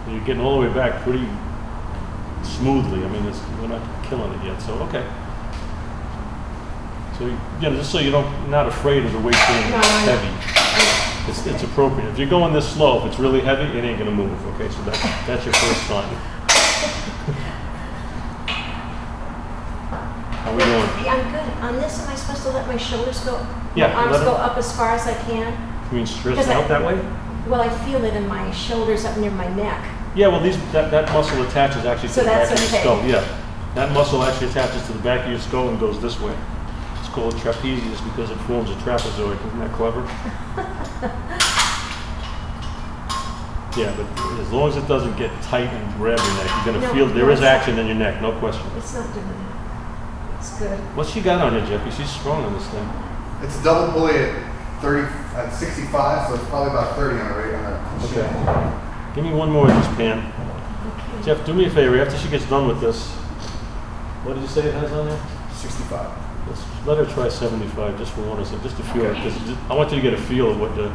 B: You're getting all the way back pretty smoothly. I mean, we're not killing it yet, so okay. So, just so you're not afraid of the weight being heavy. It's appropriate. If you're going this slow, if it's really heavy, it ain't gonna move, okay? So that's your first sign. How we doing?
A: Yeah, I'm good. On this, am I supposed to let my shoulders go?
B: Yeah,
A: My arms
B: let 'em-
A: go up as far as I can?
B: You mean stress
A: Because
B: out that way?
A: Well, I feel it in my shoulders up near my neck.
B: Yeah, well, that muscle attaches actually to
A: So
B: the back
A: that's
B: of your
A: okay.
B: skull. Yeah, that muscle actually attaches to the back of your skull and goes this way. It's called trapezius because it forms a trapezoid. Isn't that clever? Yeah, but as long as it doesn't get tight and grab your neck, you're going to
A: No,
B: feel there is
A: it's not.
B: action in your neck, no question.
A: It's not doing that. It's good.
B: What's she got on her, Jeffy? She's strong on this thing.
D: It's a double pulley at 65, so it's probably about 30 on the rate on that.
B: Okay. Give me one more of these, Pam.
A: Okay.
B: Jeff, do me a favor. After she gets done with this, what did you say it has on there?
D: 65.
B: Let's let her try 75 just for one or so, just to feel it. 'Cause I want you to get a feel of what the.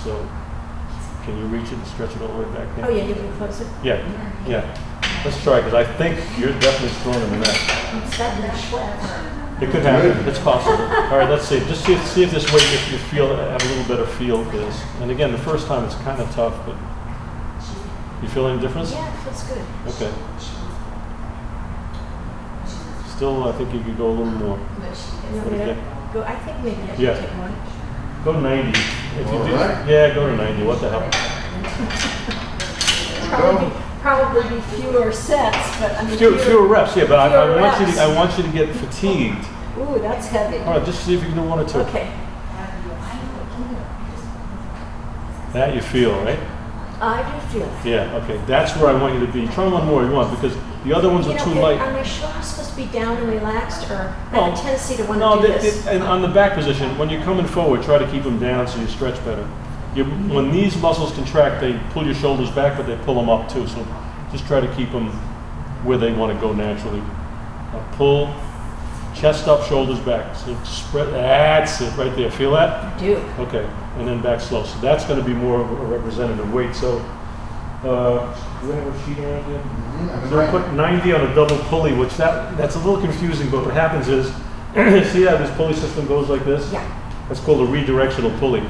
B: So, can you reach it and stretch it all the way back there?
A: Oh, yeah, you can close it.
B: Yeah, yeah. Let's try, because I think you're definitely stronger than that.
A: I'm starting to sweat.
B: It could happen. It's possible. All right, let's see. Just see if this weight, if you have a little better feel for this. And again, the first time it's kind of tough, but you feel any difference?
A: Yeah, it feels good.
B: Okay. Still, I think you could go a little more.
A: You want me to go? I think maybe I should
B: Yeah.
A: take one.
B: Go 90. If you
D: All
B: do,
D: right.
B: yeah, go to 90. What the hell?
A: Probably be fewer sets, but I mean
B: Fewer reps, yeah, but I
A: fewer
B: want you
A: reps.
B: to get fatigued.
A: Ooh, that's heavy.
B: All right, just see if you can do one or two.
A: Okay.
B: That you feel, right?
A: I do feel it.
B: Yeah, okay. That's where I want you to be. Try one more if you want, because the other ones are too light.
A: Are my shoulders supposed to be down and relaxed, or I
B: No.
A: have a tendency to want
B: No,
A: to do this?
B: and on the back position, when you're coming forward, try to keep them down so you stretch better. When these muscles contract, they pull your shoulders back, but they pull them up too. So just try to keep them where they want to go naturally. Now pull, chest up, shoulders back. So spread. That's it right there. Feel that?
A: I do.
B: Okay, and then back slow. So that's going to be more of a representative weight. So, do we have a sheet around here? So I put 90 on a double pulley, which that's a little confusing, but what happens is, see how this pulley system goes like this?
A: Yeah.
B: That's called a redirectional pulley.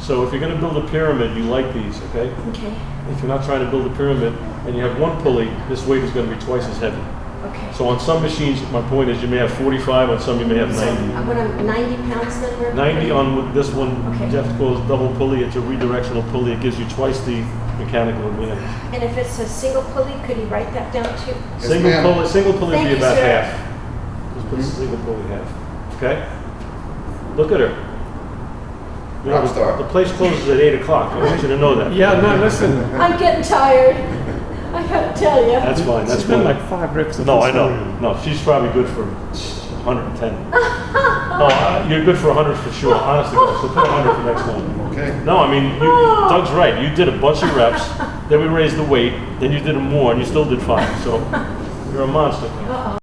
B: So if you're going to build a pyramid, you like these, okay?
A: Okay.
B: If you're not trying to build a pyramid and you have one pulley, this weight is going to be twice as heavy.
A: Okay.
B: So on some machines, my point is you may have 45, on some you may have 90.
A: When I'm 90 pounds, then we're
B: 90 on this one,
A: Okay.
B: Jeff calls double pulley. It's a redirectional pulley. It gives you twice the mechanical advantage.
A: And if it's a single pulley, could you write that down too?
D: Yes, ma'am.
B: Single pulley would
A: Thank
B: be
A: you,
B: about
A: sir.
B: half. Just put single pulley half. Okay? Look at her. You know,
D: Rock star.
B: the place closes at 8 o'clock. I want you to know that.
E: Yeah, no, listen.
A: I'm getting tired. I gotta tell you.
B: That's fine. That's
E: She's done
B: fine.
E: like 5 reps of
B: No,
E: this
B: I know.
E: already.
B: No, she's probably good for 110. No, you're good for 100 for sure. Honestly, so put 100 for next time.
D: Okay.
B: No, I mean, Doug's right. You did a bunch of reps, then we raised the weight, then you did more, and you still did fine. So you're a monster.
A: Uh-oh.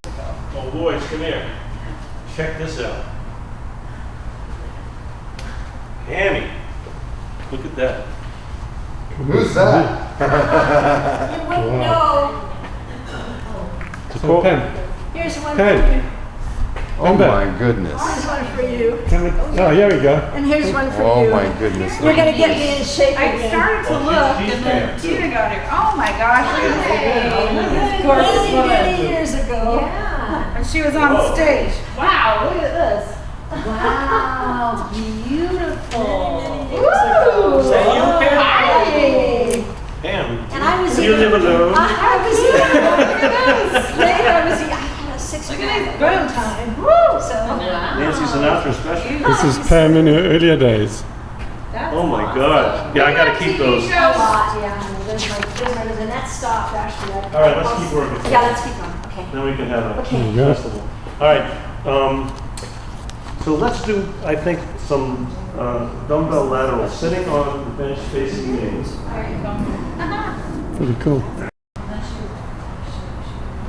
B: Oh, boys, come here. Check this out. Hammy. Look at that.
D: Who's that?
A: You wouldn't know.
E: So, Pam,
A: Here's one
E: Hey.
A: for you.
D: Oh my goodness.
A: Here's one for you.
E: can we, oh, here we go.
A: And here's one for
D: Oh
A: you.
D: my goodness.
A: You're gonna get me in shape
F: I
A: again.
F: started to look and then Tina got it. Oh my gosh, look at this. Gorgeous
A: Many,
F: woman.
A: many years ago.
F: Yeah. And she was on stage. Wow, look at this.
A: Wow, beautiful.
F: Woo!
B: Is that you, Pam?
A: Hi.
B: Pam.
A: And I was
B: You
A: even,
B: live alone?
A: I was even, look at this. Later I was, I had a 6
F: Look at
A: pack
F: these
A: at one
F: boobs.
A: time.
F: Woo!
A: So,
B: Nancy Sinatra special.
E: This is Pam in her earlier days.
F: That's
B: Oh my
F: awesome.
B: God. Yeah, I gotta keep those.
A: a lot, yeah. There's and that stopped actually.
B: All right, let's keep working.
A: Yeah, let's keep going. Okay.
B: Then we can have a
A: Okay.
E: Yeah.
B: festival. All right. So let's do, I think, some dumbbell laterals, sitting on the bench facing me.
E: Pretty cool.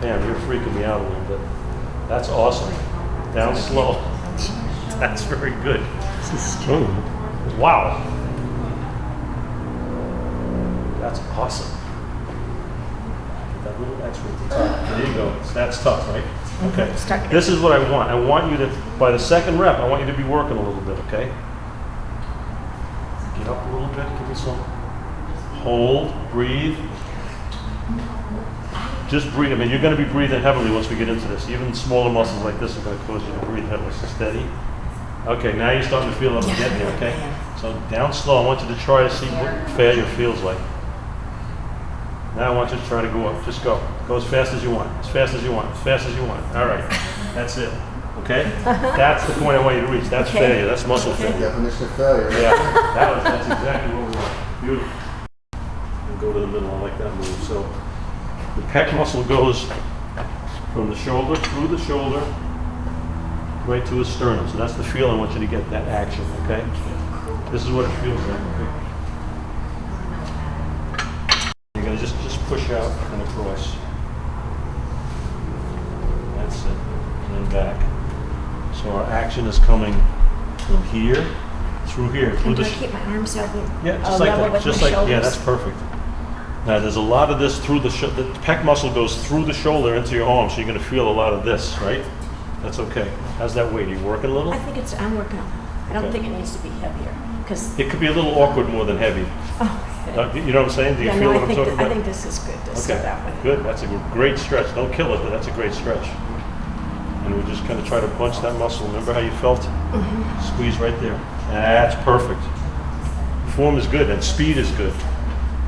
B: Pam, you're freaking me out a little bit. That's awesome. Down slow. That's very good.
E: This is strong.
B: Wow. That's awesome. That little extra at the top. There you go. That's tough, right? Okay. This is what I want. I want you to, by the second rep, I want you to be working a little bit, okay? Get up a little bit. Give me some. Hold. Breathe. Just breathe. I mean, you're going to be breathing heavily once we get into this. Even smaller muscles like this are going to cause you to breathe heavily. So steady. Okay, now you're starting to feel it getting here, okay? So down slow. I want you to try to see what failure feels like. Now I want you to try to go up. Just go. Go as fast as you want. As fast as you want. As fast as you want. All right. That's it. Okay? That's the point I want you to reach. That's failure. That's muscle failure.
D: Definition of failure.
B: Yeah. That's exactly what we want. Beautiful. And go to the middle. I like that move. So the pec muscle goes from the shoulder, through the shoulder, right to his sternum. So that's the feel I want you to get, that action, okay? This is what it feels like, okay? You're gonna just push out and across. That's it, and then back. So our action is coming from here, through here, through
A: And do
B: the...
A: I keep my arms out?
B: Yeah, just like
A: level
B: that,
A: with
B: just
A: my
B: like, yeah,
A: shoulders?
B: that's perfect. Now, there's a lot of this through the pec muscle goes through the shoulder into your arm, so you're gonna feel a lot of this, right? That's okay. How's that weight? Are you working a little?
A: I think I'm working on it. I don't
B: Okay.
A: think it needs to be heavier, because,
B: It could be a little awkward more than heavy. You know what I'm saying? Do you
A: yeah,
B: feel
A: no,
B: what I'm talking
A: I
B: about?
A: think this is good to start out with.
B: Good. That's a great stretch. Don't kill it, but that's a great stretch. And we just kind of try to punch that muscle. Remember how you felt? Squeeze right there. That's perfect. Form is good and speed is good.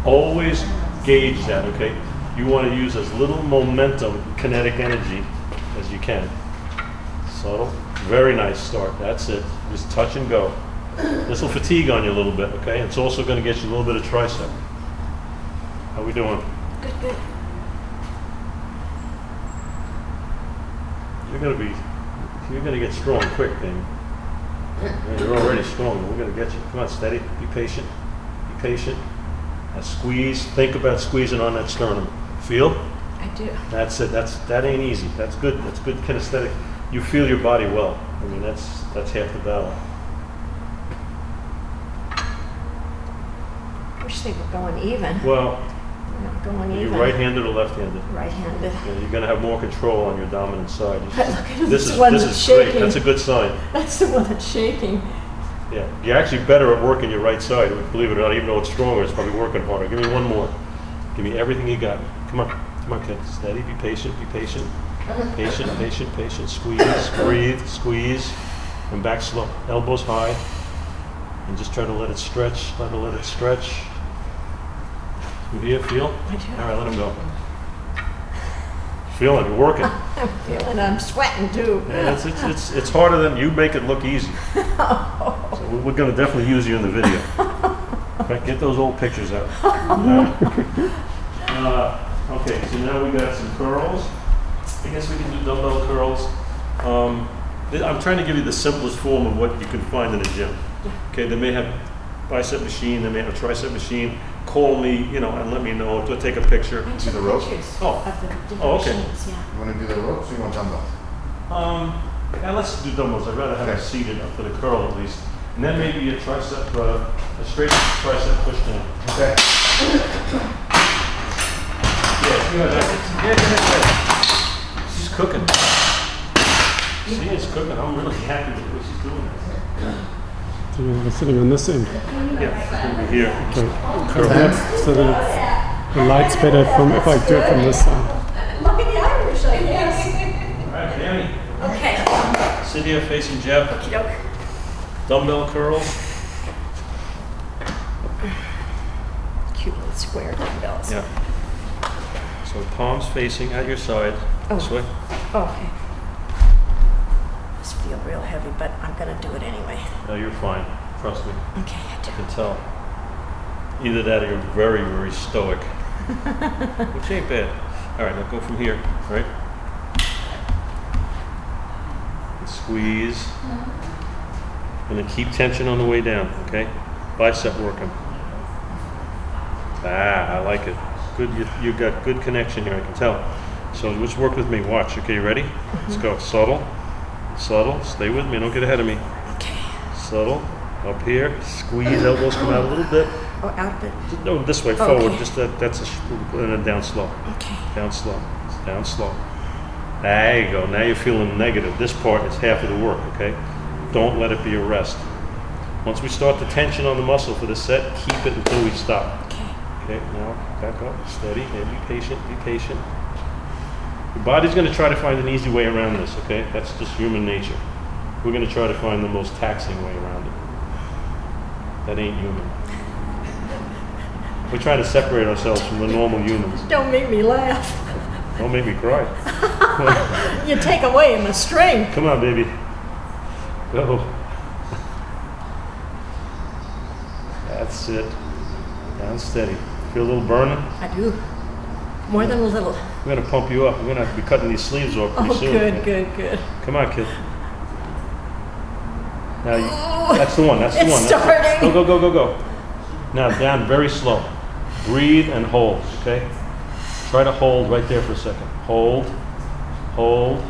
B: Always gauge that, okay? You want to use as little momentum, kinetic energy as you can. Subtle. Very nice start. That's it. Just touch and go. This will fatigue on you a little bit, okay? It's also going to get you a little bit of tricep. How we doing?
A: Good, good.
B: You're gonna get strong quick, Pam. Yeah, you're already strong. We're gonna get you. Come on, steady. Be patient. Be patient. Now squeeze. Think about squeezing on that sternum. Feel?
A: I do.
B: That's it. That ain't easy. That's good. That's good kinesthetic. You feel your body well. I mean, that's half the battle.
A: I wish they were going even.
B: Well,
A: We're not going
B: are you
A: even.
B: right-handed or left-handed?
A: Right-handed.
B: Yeah, you're gonna have more control on your dominant side.
A: Look at
B: This
A: this one
B: is
A: that's
B: great.
A: shaking.
B: That's a good sign.
A: That's the one that's shaking.
B: Yeah, you're actually better at working your right side, believe it or not, even though it's stronger, it's probably working harder. Give me one more. Give me everything you got. Come on, kid. Steady, be patient, be patient. Patient, patient, patient. Squeeze, breathe, squeeze, and back slow. Elbows high, and just try to let it stretch, let it stretch. You hear, feel?
A: I do.
B: All right, let him go. Feeling, you're working.
A: I'm feeling, I'm sweating too.
B: Yeah, it's harder than you make it look easy. So we're going to definitely use you in the video. In fact, get those old pictures out. Okay, so now we got some curls. I guess we can do dumbbell curls. I'm trying to give you the simplest form of what you can find in a gym. Okay, they may have bicep machine, they may have a tricep machine. Call me, and let me know. To take a picture.
A: I
D: Do
A: took
D: the rope?
A: pictures
B: Oh.
A: of the different
B: Oh, okay.
A: machines, yeah.
D: You want to do the ropes or you want dumbbells?
B: Yeah, let's do dumbbells. I'd rather have
D: Okay.
B: it seated up for the curl at least. And then maybe a tricep, a straight tricep push down.
D: Okay.
B: Yeah, she's cooking. She is cooking. I'm really happy with what she's doing.
E: So we're sitting on this end.
B: Yeah, over here.
E: Okay. So that the light's better from if I do it from this side.
A: Look at the Irish, I guess.
B: All right, Tammy.
A: Okay.
B: Sit here facing Jeff.
A: Okey-doke.
B: Dumbbell curls.
A: Cute little square dumbbells.
B: Yeah. So palms facing at your side.
A: Oh.
B: This way.
A: Oh, okay. This feel real heavy, but I'm gonna do it anyway.
B: No, you're fine. Trust me.
A: Okay, I do.
B: I can tell. Either that or you're very, very stoic. Which ain't bad. All right, now go from here, all right? And squeeze. And then keep tension on the way down, okay? Bicep working. Ah, I like it. Good, you got good connection here, I can tell. So just work with me, watch, okay, you ready? Let's go, subtle, subtle, stay with me, don't get ahead of me.
A: Okay.
B: Subtle, up here, squeeze, elbows come out a little bit.
A: Oh, out a bit.
B: No, this way,
A: Okay.
B: forward, just that's and then down slow.
A: Okay.
B: Down slow, down slow. There you go, now you're feeling negative. This part is half of the work, okay? Don't let it be a rest. Once we start the tension on the muscle for the set, keep it until we stop.
A: Okay.
B: Okay, now back up, steady, and be patient, be patient. Your body's gonna try to find an easy way around this, okay? That's just human nature. We're gonna try to find the most taxing way around it. That ain't human. We're trying to separate ourselves from the normal humans.
A: Don't make me laugh.
B: Don't make me cry.
A: You take away my strength.
B: Come on, baby. Go. That's it. Down steady. Feel a little burning?
A: I do. More than a little.
B: We're gonna pump you up. We're gonna have to be cutting these sleeves off pretty
A: Oh,
B: soon.
A: good, good, good.
B: Come on, kid. Now, that's the one. That's the
A: It's
B: one.
A: starting.
B: Go, go, go, go, go. Now down very slow. Breathe and hold. Okay. Try to hold right there for a second. Hold. Hold.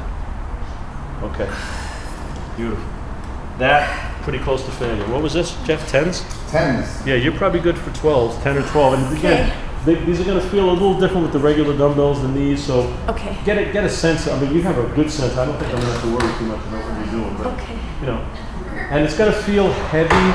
B: Okay. Beautiful. That pretty close to failure. What was this, Jeff? 10s?
D: 10s.
B: Yeah, you're probably good for 12s, 10 or 12. And again, these are going to feel a little different with the regular dumbbells than these. So
A: Okay.
B: get a sense. I mean, you have a good sense. I don't think I'm going to have to worry too much about what you're doing, but
A: Okay.
B: you know. And it's going to feel heavy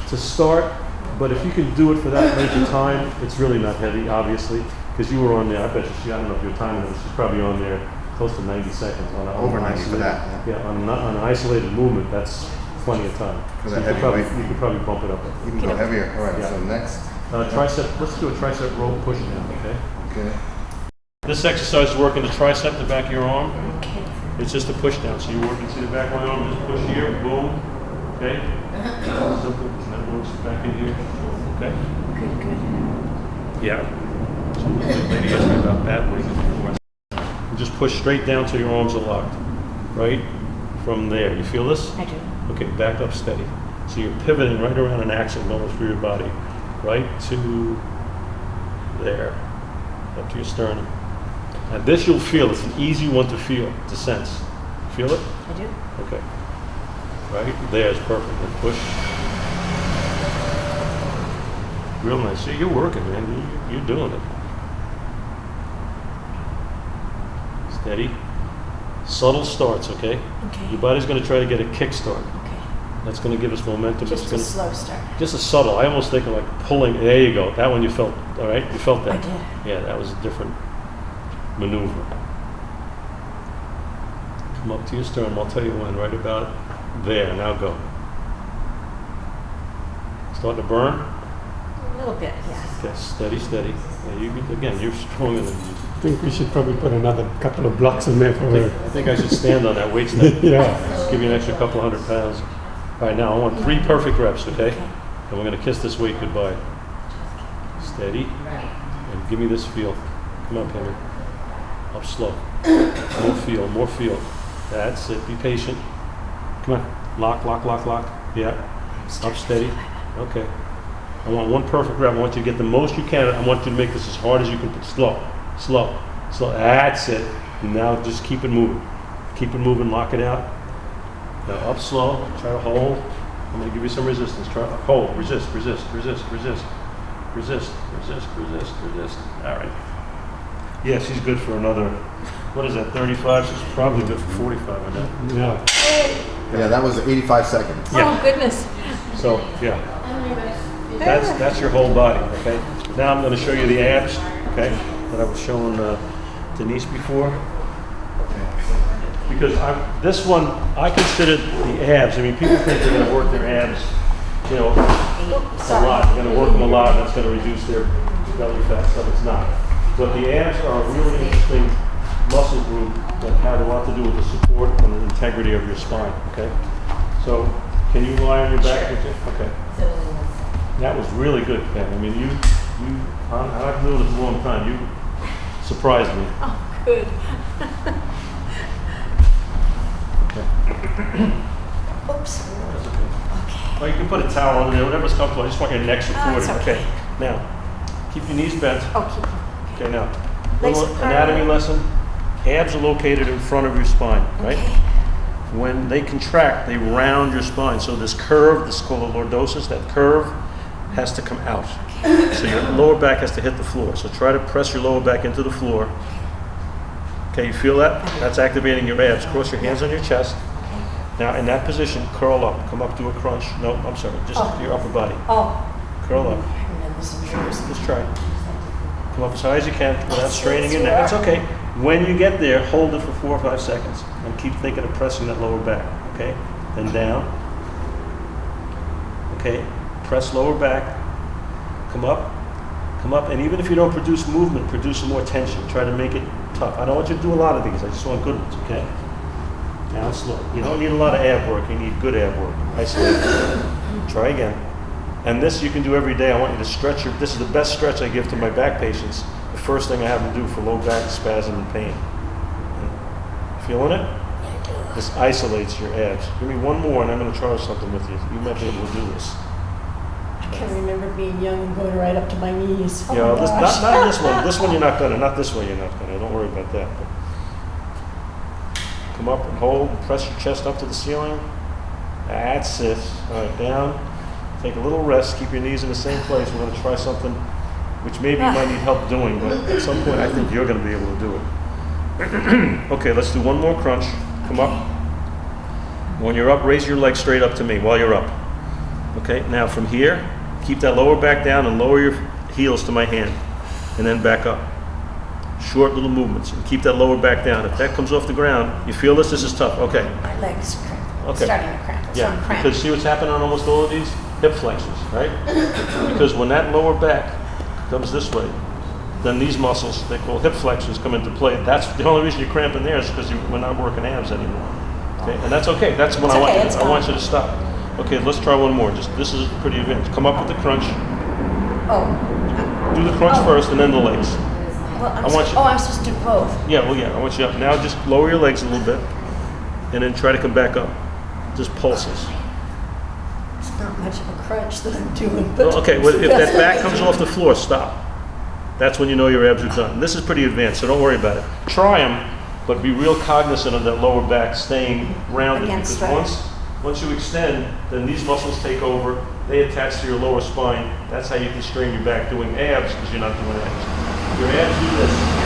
B: to start, but if you can do it for that length of time, it's really not heavy, obviously, because you were on there. I bet you. I don't know if you're timing it. She's probably on there close to 90 seconds on an
D: Over 90 for that,
B: Yeah, on an isolated movement, that's plenty of time.
D: For
B: So
D: the
B: you could
D: heavy
B: probably,
D: weight.
B: you could probably bump it up.
D: You can go heavier. All right,
B: Yeah.
D: so next.
B: Tricep. Let's do a tricep row push down. Okay.
D: Okay.
B: This exercise is working the tricep, the back of your arm.
A: Okay.
B: It's just a push down. So you're working to the back of my arm, just push here, boom. Okay? Simple, and that works back in here. Okay?
A: Good, good.
B: Yeah. So maybe ask me about that weight before. You just push straight down till your arms are locked. Right? From there. You feel this?
A: I do.
B: Okay, back up steady. So you're pivoting right around an axle going through your body. Right to there. Up to your sternum. And this you'll feel. It's an easy one to feel. It's a sense. Feel it?
A: I do.
B: Okay. Right there is perfect. And push. Real nice. See, you're working, man. You're doing it. Steady. Subtle starts, okay?
A: Okay.
B: Your body's going to try to get a kick start.
A: Okay.
B: That's going to give us momentum.
A: Just
B: It's
A: a
B: gonna,
A: slow start.
B: just a subtle. I almost think of like pulling. There you go. That one you felt. All right? You felt that.
A: I did.
B: Yeah, that was a different maneuver. Come up to your sternum. I'll tell you when. Right about there. Now go. Starting to burn?
A: A little bit, yeah.
B: Okay, steady, steady. Yeah, you're stronger than you.
E: I think we should probably put another couple of blocks in there for her.
B: I think I should stand on that weight step.
E: Yeah.
B: Just give you an extra couple 100 pounds. All right, now I want 3 perfect reps, okay? And we're going to kiss this weight goodbye. Steady. And give me this feel. Come on, Pammy. Up slow. More feel, more feel. That's it. Be patient. Come on. Lock, lock, lock, lock. Yeah. Up steady. Okay. I want 1 perfect rep. I want you to get the most you can. I want you to make this as hard as you can. Slow, slow, slow. That's it. And now just keep it moving. Keep it moving. Lock it out. Now up slow. Try to hold. I'm going to give you some resistance. Try to hold. Resist, resist, resist, resist. Resist, resist, resist, resist. All right. Yeah, she's good for another, what is that, 35? She's probably good for 45 on that.
E: Yeah.
D: Yeah, that was 85 seconds.
B: Yeah.
A: Oh, goodness.
B: So, yeah. That's your whole body, okay? Now I'm going to show you the abs, okay, that I was showing Denise before. Because this one, I consider the abs. I mean, people think they're going to work their abs, you know, a lot. They're going to work them a lot, and that's going to reduce their belly fat stuff. It's not. But the abs are a really interesting muscle group that have a lot to do with the support and the integrity of your spine, okay? So, can you lie on your back? Sure. Okay. That was really good, Pam. I mean, I've known this a long time. You surprised me.
A: Oh, good.
B: Okay.
A: Oops.
B: That's okay. Or you can put a towel under there, whatever's comfortable. I just want your neck supported.
A: it's okay.
B: Now, keep your knees bent.
A: Oh, keep.
B: Okay, now,
A: Legs
B: little
A: apart.
B: anatomy lesson. Abs are located in front of your spine, right?
A: Okay.
B: When they contract, they round your spine. So this curve, this is called a lordosis, that curve has to come out. So your lower back has to hit the floor. So try to press your lower back into the floor. Okay, you feel that? That's activating your abs. Cross your hands on your chest. Now, in that position, curl up. Come up to a crunch. No, I'm sorry, just your upper body.
A: Oh.
B: Curl up.
A: I remember some shoes.
B: Just try. Come up as high as you can without straining your neck. That's okay. When you get there, hold it for 4 or 5 seconds and keep thinking of pressing that lower back. Okay? Then down. Okay? Press lower back. Come up. Come up. And even if you don't produce movement, produce some more tension. Try to make it tough. I don't want you to do a lot of these. I just want good ones. Okay? Down slow. You don't need a lot of ab work. You need good ab work. Isolate. Try again. And this you can do every day. I want you to stretch your, this is the best stretch I give to my back patients. The first thing I have them do for low back spasm and pain. Feeling it? This isolates your abs. Give me one more and I'm going to try something with you. You might be able to do this.
A: I can remember being young and going right up to my knees. Oh
B: Yeah,
A: my
B: this,
A: gosh.
B: not this one. This one you're not gonna. Not this one you're not gonna. Don't worry about that. But come up and hold. And press your chest up to the ceiling. That's it. All right, down. Take a little rest. Keep your knees in the same place. We're gonna try something which maybe you might need help doing, but at some point I think you're gonna be able to do it. Okay, let's do one more crunch. Come up. When you're up, raise your leg straight up to me while you're up. Okay, now from here, keep that lower back down and lower your heels to my hand. And then back up. Short little movements. And keep that lower back down. If that comes off the ground, you feel this? This is tough. Okay.
A: My legs cramp.
B: Okay.
A: Starting to cramp. It's
B: Yeah,
A: on cramp.
B: because see what's happening on almost all of these? Hip flexors, right? Because when that lower back comes this way, then these muscles, they call hip flexors, come into play. That's the only reason you're cramping there is because we're not working abs anymore. Okay, and that's okay. That's when
A: It's
B: I want
A: okay,
B: you.
A: it's
B: I want
A: fine.
B: you to stop. Okay, let's try one more. Just this is pretty advanced. Come up with the crunch.
A: Oh.
B: Do the crunch
A: Oh.
B: first, and then the legs.
A: Well,
B: I want you-
A: I'm supposed to do both.
B: Yeah, well, yeah. I want you up now. Just lower your legs a little bit, and then try to come back up. Just pulses.
A: It's not much of a crunch that I'm doing, but.
B: Well, okay, well,
A: it's the
B: if
A: best
B: that back
A: I can
B: comes
A: do.
B: off the floor, stop. That's when you know your abs are done. And this is pretty advanced, so don't worry about it. Try them, but be real cognizant of that lower back staying rounded.
A: Against
B: Because once you extend, then these muscles take over. They attach to your lower spine. That's how you can strain your back doing abs because you're not doing abs. Your abs do this.